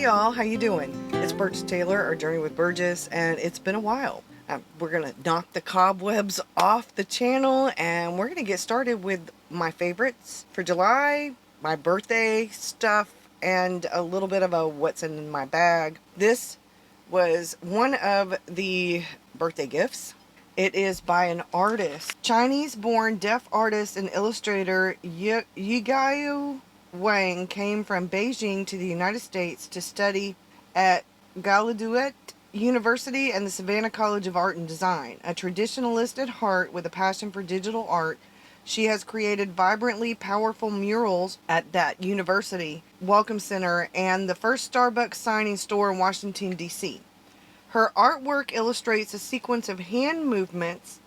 y'all, how you doing? It's Burgess Taylor, our Journey with Burgess, and it's been a while. We're gonna knock the cobwebs off the channel, and we're gonna get started with my favorites for July, my birthday stuff, and a little bit of a what's in my bag. This was one of the birthday gifts. It is by an artist, Chinese-born deaf artist and illustrator Yigayu Wang came from Beijing to the United States to study at Gallaudet University and the Savannah College of Art and Design. A traditionalist at heart with a passion for digital art, she has created vibrantly powerful murals at that university, Welcome Center, and the first Starbucks signing store in Washington, D.C. Her artwork illustrates a sequence of hand movements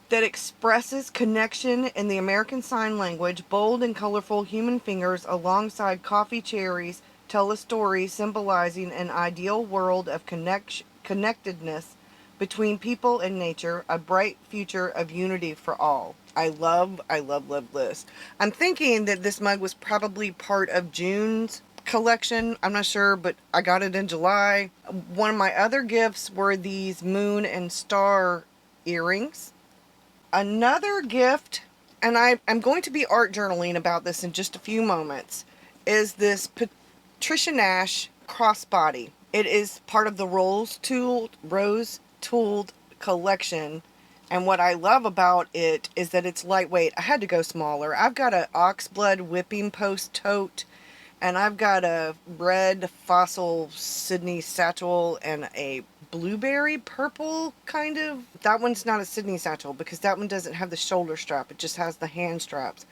that expresses connection in the American Sign Language. Bold and colorful human fingers alongside coffee cherries tell a story symbolizing an ideal world of connectedness between people and nature, a bright future of unity for all. I love this. I'm thinking that this mug was probably part of June's collection. I'm not sure, but I got it in July. One of my other gifts were these moon and star earrings. Another gift, and I'm going to be art journaling about this in just a few moments, is this Patricia Nash crossbody. It is part of the Rose Tooled collection, and what I love about it is that it's lightweight. I had to go smaller. I've got an oxblood whipping post tote, and I've got a red fossil Sydney satchel and a blueberry purple kind of. That one's not a Sydney satchel because that one doesn't have the shoulder strap. It just has the hand straps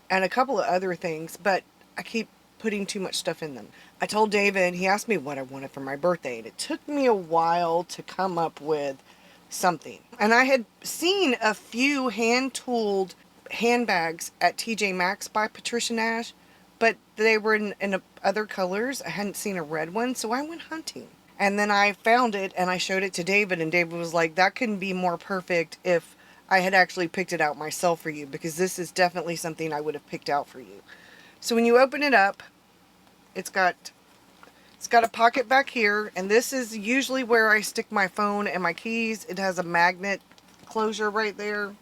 and a couple of other things, but I keep putting too much stuff in them. I told David, he asked me what I wanted for my birthday, and it took me a while to come up with something. And I had seen a few hand-tooled handbags at TJ Maxx by Patricia Nash, but they were in other colors. I hadn't seen a red one, so I went hunting. And then I found it and I showed it to David, and David was like, that couldn't be more perfect if I had actually picked it out myself for you, because this is definitely something I would have picked out for you. So when you open it up, it's got a pocket back here, and this is usually where I stick my phone and my keys. It has a magnet closure right there.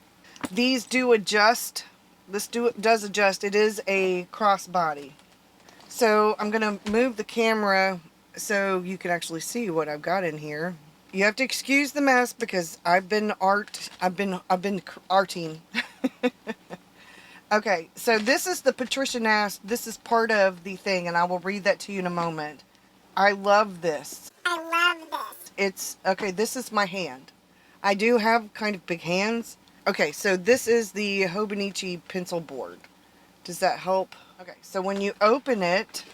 These do adjust. This does adjust. It is a crossbody. So I'm going to move the camera so you can actually see what I've got in here. You have to excuse the mess because I've been arting. Okay, so this is the Patricia Nash. This is part of the thing, and I will read that to you in a moment. I love this. It's, okay, this is my hand. I do have kind of big hands. Okay, so this is the Hobonichi pencil board. Does that help? Okay, so when you open it,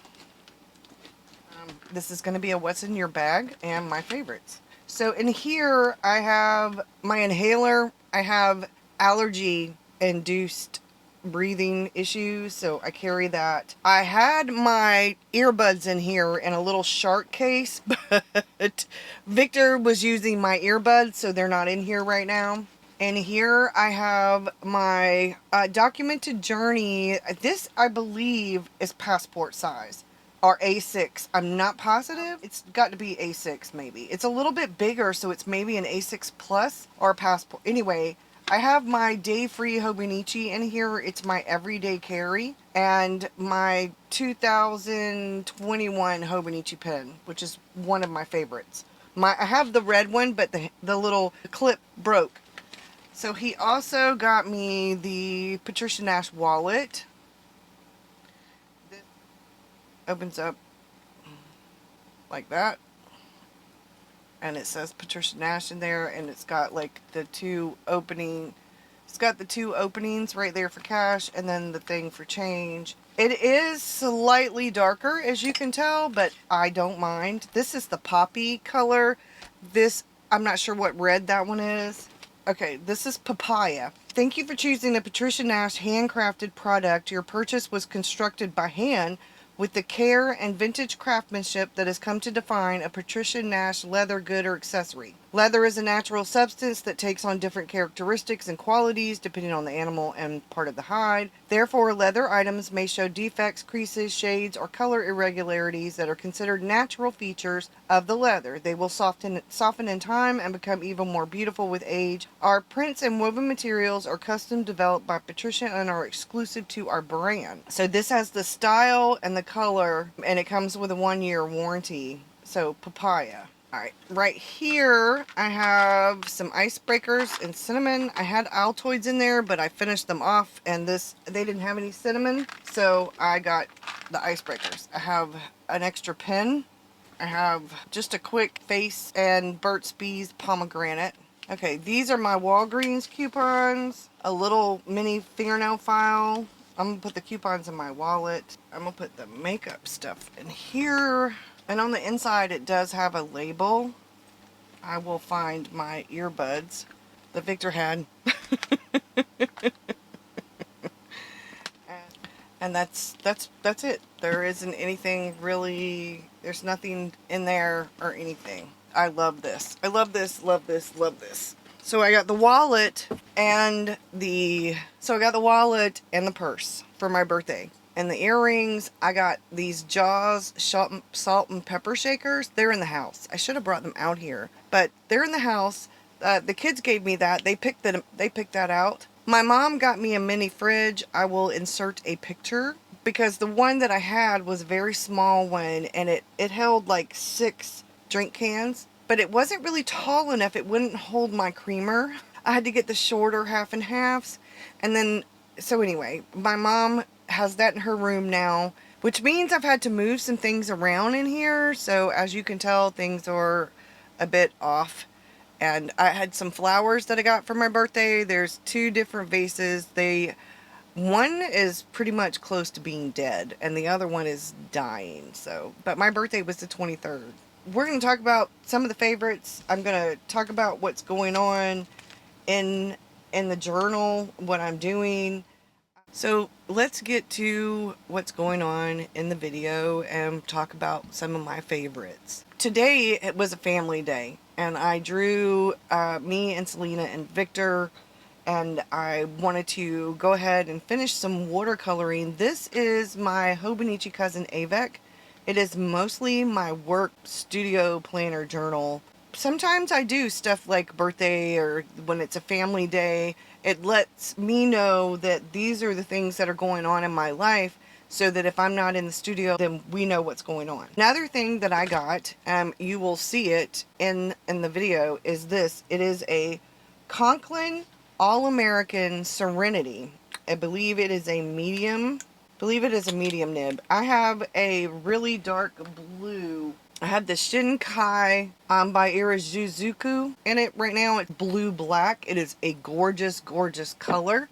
this is going to be a what's in your bag and my favorites. So in here, I have my inhaler. I have allergy-induced breathing issues, so I carry that. I had my earbuds in here in a little shark case, but Victor was using my earbuds, so they're not in here right now. And here I have my documented journey. This, I believe, is passport size. Or A6. I'm not positive. It's got to be A6 maybe. It's a little bit bigger, so it's maybe an A6 plus or a passport. Anyway, I have my day-free Hobonichi in here. It's my everyday carry. And my 2021 Hobonichi pen, which is one of my favorites. I have the red one, but the little clip broke. So he also got me the Patricia Nash wallet. This opens up like that. And it says Patricia Nash in there, and it's got like the two openings right there for cash, and then the thing for change. It is slightly darker, as you can tell, but I don't mind. This is the poppy color. This, I'm not sure what red that one is. Okay, this is papaya. Thank you for choosing a Patricia Nash handcrafted product. Your purchase was constructed by hand with the care and vintage craftsmanship that has come to define a Patricia Nash leather good or accessory. Leather is a natural substance that takes on different characteristics and qualities depending on the animal and part of the hide. Therefore, leather items may show defects, creases, shades, or color irregularities that are considered natural features of the leather. They will soften in time and become even more beautiful with age. Our prints and woven materials are custom developed by Patricia and are exclusive to our brand. So this has the style and the color, and it comes with a 1-year warranty. So papaya. Alright, right here I have some icebreakers and cinnamon. I had Altoids in there, but I finished them off, and they didn't have any cinnamon, so I got the icebreakers. I have an extra pen. I have just a quick face and Burt's Bees pomegranate. Okay, these are my Walgreens coupons. A little mini fingernail file. I'm going to put the coupons in my wallet. I'm going to put the makeup stuff in here. And on the inside, it does have a label. I will find my earbuds that Victor had. And that's it. There isn't anything really, there's nothing in there or anything. I love this. I love this, love this, love this. So I got the wallet and the purse for my birthday. And the earrings, I got these Jaws salt and pepper shakers. They're in the house. I should have brought them out here, but they're in the house. The kids gave me that. They picked that out. My mom got me a mini fridge. I will insert a picture because the one that I had was a very small one, and it held like 6 drink cans, but it wasn't really tall enough. It wouldn't hold my creamer. I had to get the shorter half and halves. And then, so anyway, my mom has that in her room now, which means I've had to move some things around in here. So as you can tell, things are a bit off. And I had some flowers that I got for my birthday. There's 2 different vases. One is pretty much close to being dead, and the other one is dying. So, but my birthday was the 23rd. We're going to talk about some of the favorites. I'm going to talk about what's going on in the journal, what I'm doing. So let's get to what's going on in the video and talk about some of my favorites. Today it was a family day, and I drew me and Selena and Victor, and I wanted to go ahead and finish some watercoloring. This is my Hobonichi cousin Avec. It is mostly my work studio planner journal. Sometimes I do stuff like birthday or when it's a family day. It lets me know that these are the things that are going on in my life, so that if I'm not in the studio, then we know what's going on. Another thing that I got, you will see it in the video, is this. It is a Conklin All-American Serenity. I believe it is a medium. Nib. I have a really dark blue. I have the Shinkai by Irazuzuku in it right now. It's blue black. It is a gorgeous, gorgeous color.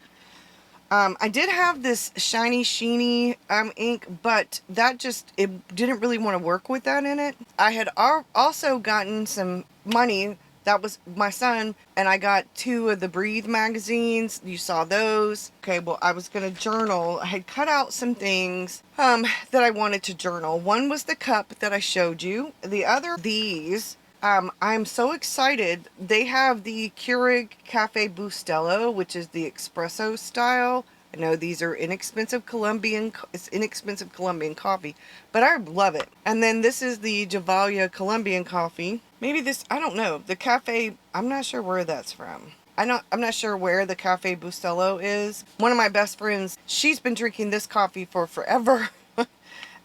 I did have this shiny, sheeny ink, but it didn't really want to work with that in it. I had also gotten some money. That was my son, and I got 2 of the Breathe magazines. You saw those. Okay, well, I was going to journal. I had cut out some things that I wanted to journal. One was the cup that I showed you. The other, these. I'm so excited. They have the Keurig Cafe Bustelo, which is the espresso style. I know these are inexpensive Colombian coffee, but I love it. And then this is the Javalia Colombian coffee. Maybe this, I don't know. The cafe, I'm not sure where that's from. I'm not sure where the Cafe Bustelo is. One of my best friends, she's been drinking this coffee for forever.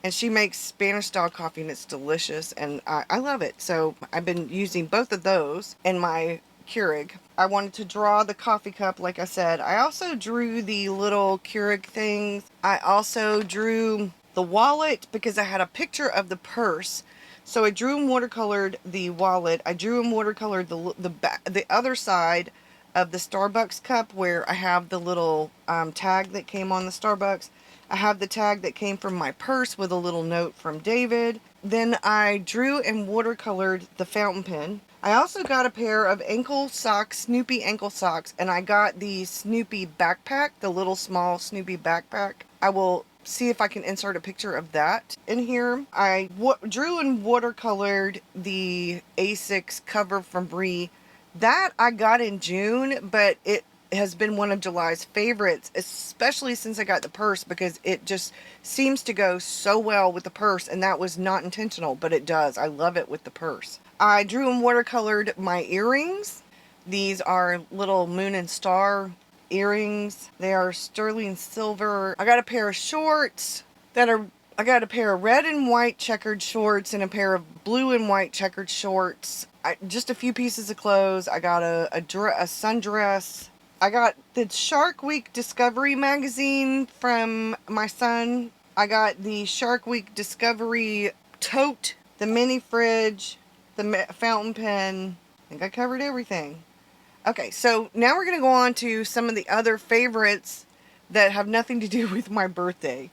And she makes Spanish style coffee, and it's delicious, and I love it. So I've been using both of those in my Keurig. I wanted to draw the coffee cup, like I said. I also drew the little Keurig things. I also drew the wallet because I had a picture of the purse. So I drew and watercolored the wallet. I drew and watercolored the other side of the Starbucks cup, where I have the little tag that came on the Starbucks. I have the tag that came from my purse with a little note from David. Then I drew and watercolored the fountain pen. I also got a pair of ankle socks, Snoopy ankle socks, and I got the Snoopy backpack, the little small Snoopy backpack. I will see if I can insert a picture of that in here. I drew and watercolored the A6 cover from Brie. That I got in June, but it has been one of July's favorites, especially since I got the purse, because it just seems to go so well with the purse, and that was not intentional, but it does. I love it with the purse. I drew and watercolored my earrings. These are little moon and star earrings. They are sterling silver. I got a pair of shorts I got a pair of red and white checkered shorts and a pair of blue and white checkered shorts. Just a few pieces of clothes. I got a sundress. I got the Shark Week Discovery magazine from my son. I got the Shark Week Discovery tote, the mini fridge, the fountain pen. I think I covered everything. Okay, so now we're going to go on to some of the other favorites that have nothing to do with my birthday.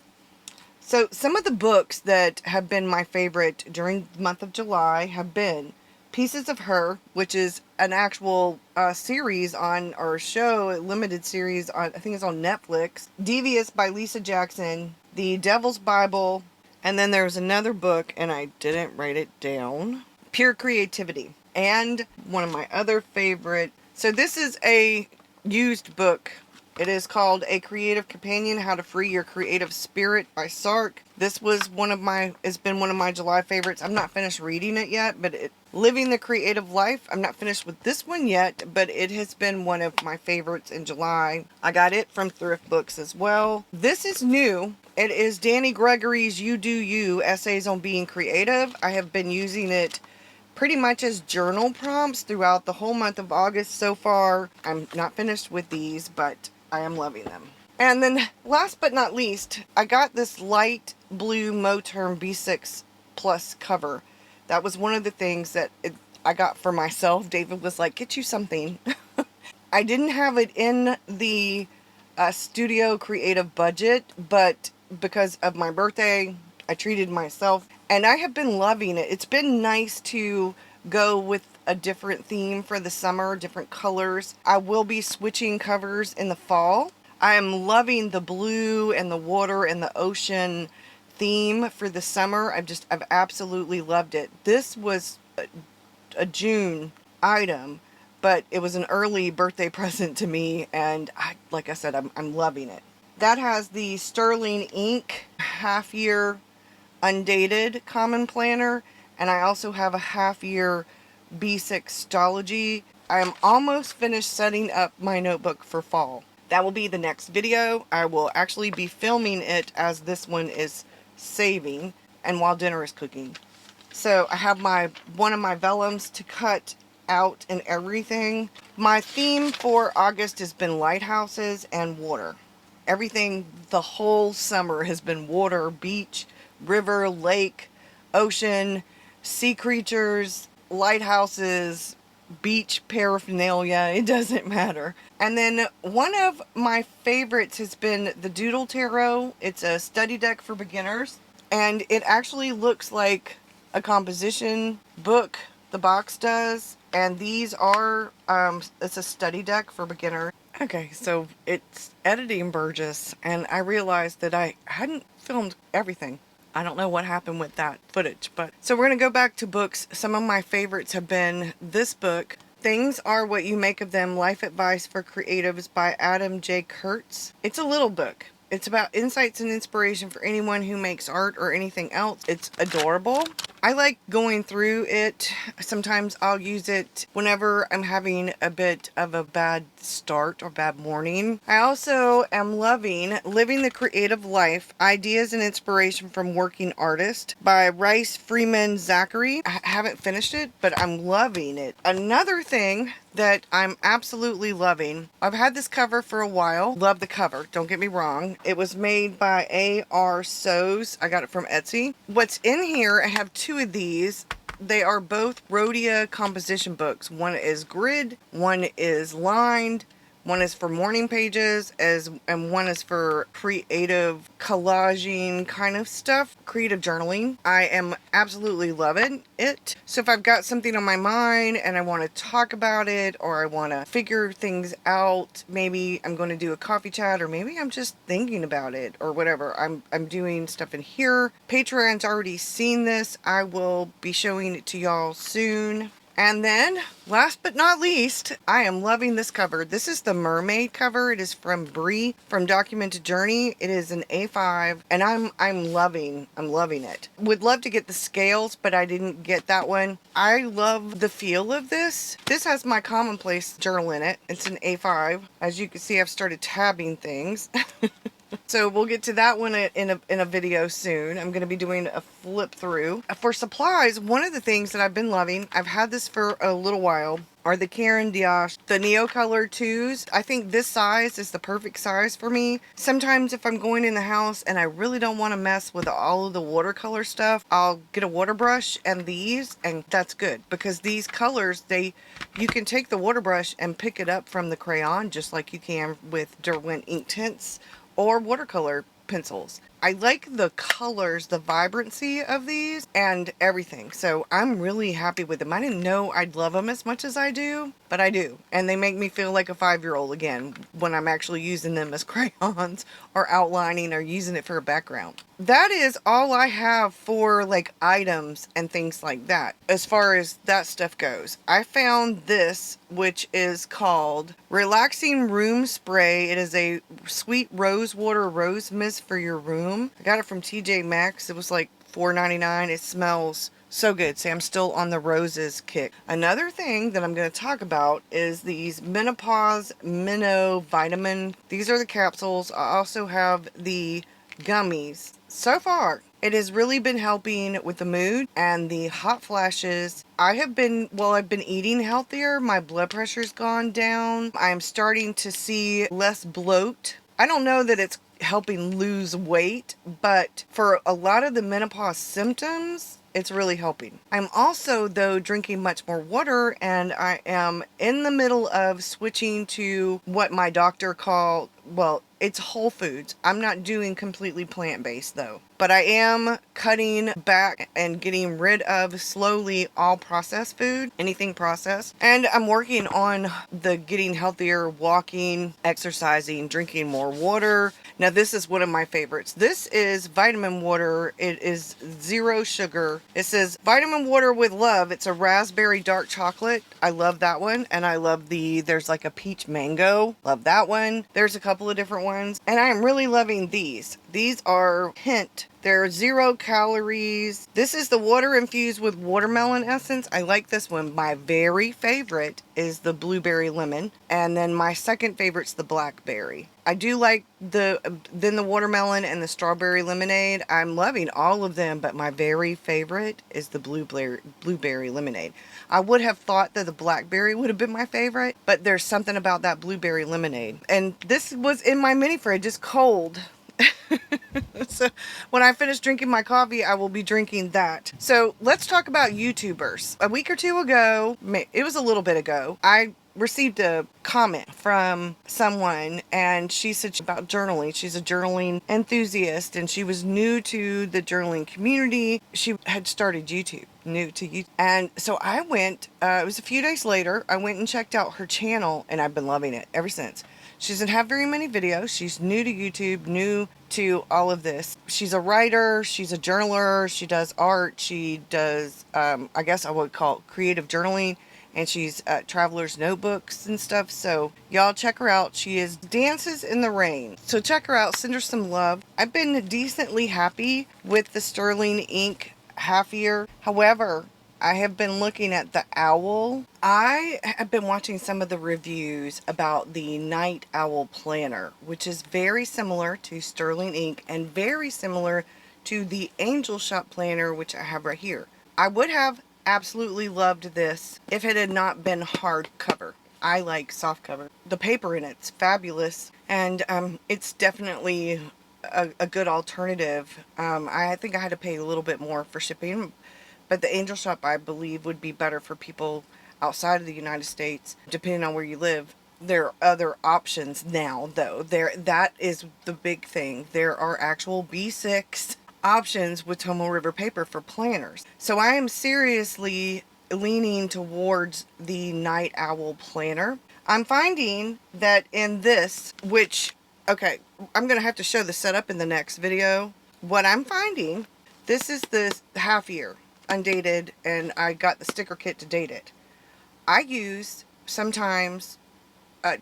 So some of the books that have been my favorite during the month of July have been Pieces of Her, which is an actual series on, or show, a limited series on, I think it's on Netflix. Devious by Lisa Jackson, The Devil's Bible, and then there's another book, and I didn't write it down, Pure Creativity. And one of my other favorite, so this is a used book. It is called A Creative Companion, How to Free Your Creative Spirit by Sark. This was it's been one of my July favorites. I'm not finished reading it yet, but Living the Creative Life. I'm not finished with this one yet, but it has been one of my favorites in July. I got it from Thrift Books as well. This is new. It is Danny Gregory's You Do You, Essays on Being Creative. I have been using it pretty much as journal prompts throughout the whole month of August so far. I'm not finished with these, but I am loving them. And then last but not least, I got this light blue Moterm B6 Plus cover. That was one of the things that I got for myself. David was like, get you something. I didn't have it in the studio creative budget, but because of my birthday, I treated myself. And I have been loving it. It's been nice to go with a different theme for the summer, different colors. I will be switching covers in the fall. I am loving the blue and the water and the ocean theme for the summer. I've absolutely loved it. This was a June item, but it was an early birthday present to me, and like I said, I'm loving it. That has the Sterling Ink half-year undated common planner, and I also have a half-year B6 Stology. I am almost finished setting up my notebook for fall. That will be the next video. I will actually be filming it as this one is saving and while dinner is cooking. So I have one of my vellums to cut out and everything. My theme for August has been lighthouses and water. Everything the whole summer has been water, beach, river, lake, ocean, sea creatures, lighthouses, beach paraphernalia. It doesn't matter. And then one of my favorites has been the Doodle Tarot. It's a study deck for beginners, and it actually looks like a composition book. The box does, and these are it's a study deck for beginners. Okay, so it's editing Burgess, and I realized that I hadn't filmed everything. I don't know what happened with that footage, but so we're going to go back to books. Some of my favorites have been this book, Things Are What You Make of Them, Life Advice for Creatives by Adam J. Kurtz. It's a little book. It's about insights and inspiration for anyone who makes art or anything else. It's adorable. I like going through it. Sometimes I'll use it whenever I'm having a bit of a bad start or bad morning. I also am loving Living the Creative Life, Ideas and Inspiration from Working Artist by Rice Freeman Zachary. I haven't finished it, but I'm loving it. Another thing that I'm absolutely loving, I've had this cover for a while. Love the cover, don't get me wrong. It was made by A.R. Sews. I got it from Etsy. What's in here, I have two of these. They are both Rhodia composition books. One is grid, one is lined. One is for morning pages, and one is for creative collaging kind of stuff, creative journaling. I am absolutely loving it. So if I've got something on my mind and I want to talk about it, or I want to figure things out, maybe I'm going to do a coffee chat, or maybe I'm just thinking about it or whatever. I'm doing stuff in here. Patreon's already seen this. I will be showing it to y'all soon. And then, last but not least, I am loving this cover. This is the mermaid cover. It is from Bree from Documented Journey. It is an A5, and I'm loving it. Would love to get the scales, but I didn't get that one. I love the feel of this. This has my commonplace journal in it. It's an A5. As you can see, I've started tabbing things. So we'll get to that one in a video soon. I'm going to be doing a flip through. For supplies, one of the things that I've been loving, I've had this for a little while, are the Caran d'Ache, the Neo Color 2s. I think this size is the perfect size for me. Sometimes if I'm going in the house and I really don't want to mess with all of the watercolor stuff, I'll get a water brush and these, and that's good. Because these colors, you can take the water brush and pick it up from the crayon, just like you can with Derwent ink tints or watercolor pencils. I like the colors, the vibrancy of these and everything. So I'm really happy with them. I didn't know I'd love them as much as I do, but I do. And they make me feel like a 5-year-old again when I'm actually using them as crayons or outlining or using it for a background. That is all I have for like items and things like that. As far as that stuff goes, I found this, which is called Relaxing Room Spray. It is a sweet rose water rose mist for your room. I got it from TJ Maxx. It was like $4.99. It smells so good. See, I'm still on the roses kick. Another thing that I'm going to talk about is these Menopause Minnow Vitamin. These are the capsules. I also have the gummies. So far, it has really been helping with the mood and the hot flashes. I've been eating healthier. My blood pressure's gone down. I'm starting to see less bloat. I don't know that it's helping lose weight, but for a lot of the menopause symptoms, it's really helping. I'm also, though, drinking much more water, and I am in the middle of switching to what my doctor called, well, it's whole foods. I'm not doing completely plant-based, though. But I am cutting back and getting rid of slowly all processed food, anything processed. And I'm working on the getting healthier, walking, exercising, drinking more water. Now this is one of my favorites. This is vitamin water. It is 0 sugar. It says vitamin water with love. It's a raspberry dark chocolate. I love that one. And I love there's like a peach mango. Love that one. There's a couple of different ones. And I'm really loving these. These are Hint. They're 0 calories. This is the water infused with watermelon essence. I like this one. My very favorite is the blueberry lemon. And then my second favorite's the blackberry. I do like the watermelon and the strawberry lemonade. I'm loving all of them, but my very favorite is the blueberry lemonade. I would have thought that the blackberry would have been my favorite, but there's something about that blueberry lemonade. And this was in my mini fridge. It's cold. So when I finish drinking my coffee, I will be drinking that. So let's talk about YouTubers. A week or two ago, it was a little bit ago, I received a comment from someone, and she said about journaling. She's a journaling enthusiast, and she was new to the journaling community. She had started YouTube, new to YouTube. And so I went, it was a few days later, I went and checked out her channel, and I've been loving it ever since. She doesn't have very many videos. She's new to YouTube, new to all of this. She's a writer, she's a journaler, she does art, she does, I guess I would call it creative journaling, and she's traveler's notebooks and stuff. So y'all check her out. She is Dances in the Rain. So check her out, send her some love. I've been decently happy with the Sterling ink half year. However, I have been looking at the owl. I have been watching some of the reviews about the Night Owl Planner, which is very similar to Sterling ink and very similar to the Angel Shop Planner, which I have right here. I would have absolutely loved this if it had not been hardcover. I like soft cover. The paper in it's fabulous, and it's definitely a good alternative. I think I had to pay a little bit more for shipping, but the Angel Shop, I believe, would be better for people outside of the United States, depending on where you live. There are other options now, though. That is the big thing. There are actual B6 options with Tomo River paper for planners. So I am seriously leaning towards the Night Owl planner. I'm finding that in this, which, okay, I'm going to have to show the setup in the next video. What I'm finding, this is the half year, undated, and I got the sticker kit to date it. I use sometimes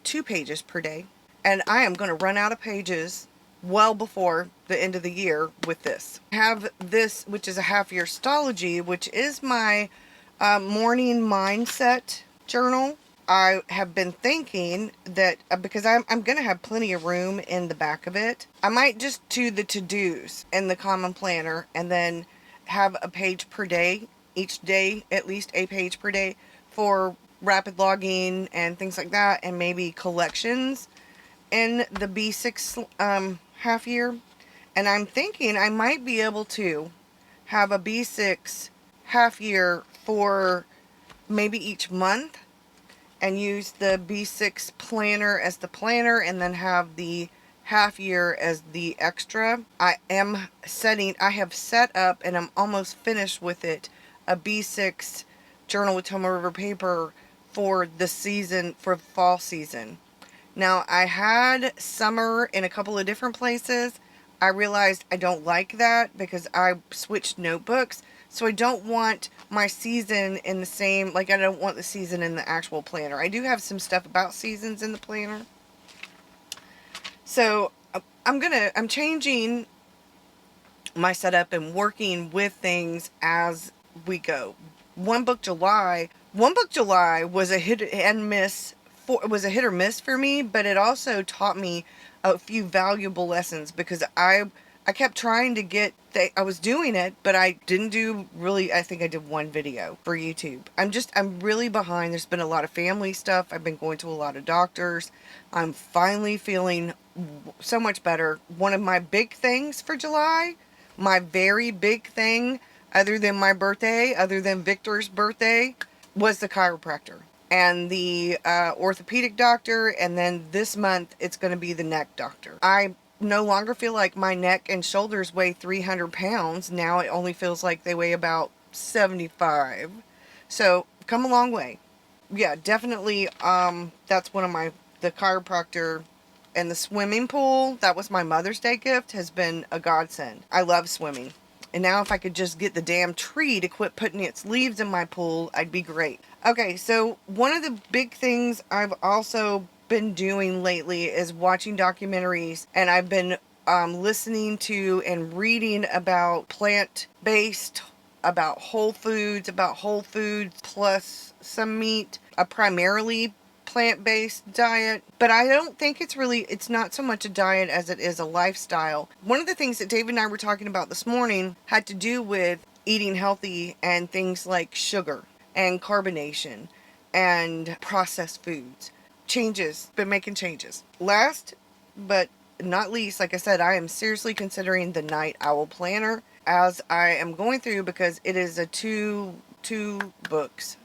2 pages per day, and I am going to run out of pages well before the end of the year with this. I have this, which is a half year stology, which is my morning mindset journal. I have been thinking that because I'm going to have plenty of room in the back of it, I might just do the to-dos in the common planner and then have a page per day, each day, at least a page per day for rapid logging and things like that, and maybe collections in the B6 half year. And I'm thinking I might be able to have a B6 half year for maybe each month and use the B6 planner as the planner and then have the half year as the extra. I have set up, and I'm almost finished with it, a B6 journal with Tomo River paper for the season, for fall season. Now, I had summer in a couple of different places. I realized I don't like that because I switched notebooks. So I don't want my season in the same, like I don't want the season in the actual planner. I do have some stuff about seasons in the planner. So I'm changing my setup and working with things as we go. One Book July was a hit and miss. It was a hit or miss for me, but it also taught me a few valuable lessons because I kept trying to get, I was doing it, but I didn't do really, I think I did one video for YouTube. I'm really behind. There's been a lot of family stuff. I've been going to a lot of doctors. I'm finally feeling so much better. One of my big things for July, my very big thing, other than my birthday, other than Victor's birthday, was the chiropractor and the orthopedic doctor, and then this month it's going to be the neck doctor. I no longer feel like my neck and shoulders weigh 300 pounds. Now it only feels like they weigh about 75. So, come a long way. Yeah, definitely, that's one of the chiropractor and the swimming pool, that was my Mother's Day gift, has been a godsend. I love swimming. And now if I could just get the damn tree to quit putting its leaves in my pool, I'd be great. Okay, so one of the big things I've also been doing lately is watching documentaries, and I've been listening to and reading about plant-based, about whole foods plus some meat, a primarily plant-based diet, but I don't think it's not so much a diet as it is a lifestyle. One of the things that David and I were talking about this morning had to do with eating healthy and things like sugar and carbonation and processed foods. Been making changes. Last but not least, like I said, I am seriously considering the Night Owl planner as I am going through, because it is a two notebooks.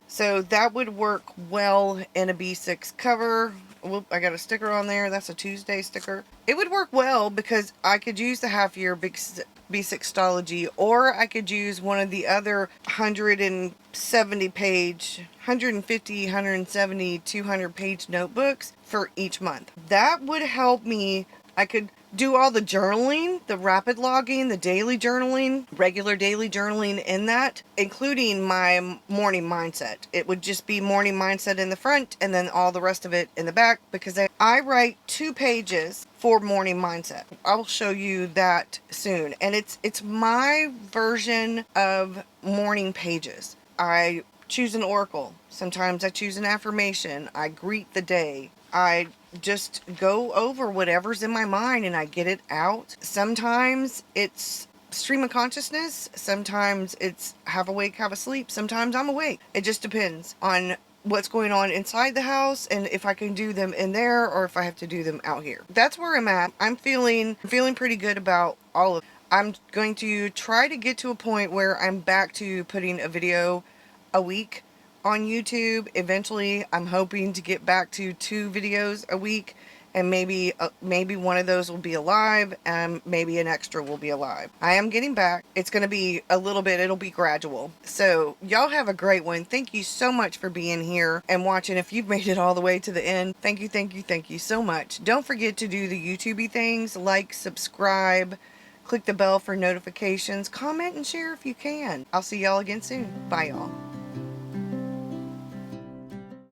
So that would work well in a B6 cover. Whoop, I got a sticker on there. That's a Tuesday sticker. It would work well because I could use the half year B6 stology, or I could use one of the other 170 page, 150, 170, 200 page notebooks for each month. That would help me. I could do all the journaling, the rapid logging, the daily journaling, regular daily journaling in that, including my morning mindset. It would just be morning mindset in the front and then all the rest of it in the back, because I write 2 pages for morning mindset. I'll show you that soon. And it's my version of morning pages. I choose an oracle. Sometimes I choose an affirmation. I greet the day. I just go over whatever's in my mind and I get it out. Sometimes it's stream of consciousness. Sometimes it's half awake, half asleep. Sometimes I'm awake. It just depends on what's going on inside the house and if I can do them in there or if I have to do them out here. That's where I'm at. I'm feeling pretty good about all of it. I'm going to try to get to a point where I'm back to putting a video a week on YouTube. Eventually, I'm hoping to get back to 2 videos a week, and maybe one of those will be alive, and maybe an extra will be alive. I am getting back. It's going to be a little bit, it'll be gradual. So y'all have a great one. Thank you so much for being here and watching. If you've made it all the way to the end, thank you, thank you, thank you so much. Don't forget to do the YouTubey things, like, subscribe, click the bell for notifications, comment and share if you can. I'll see y'all again soon. Bye y'all.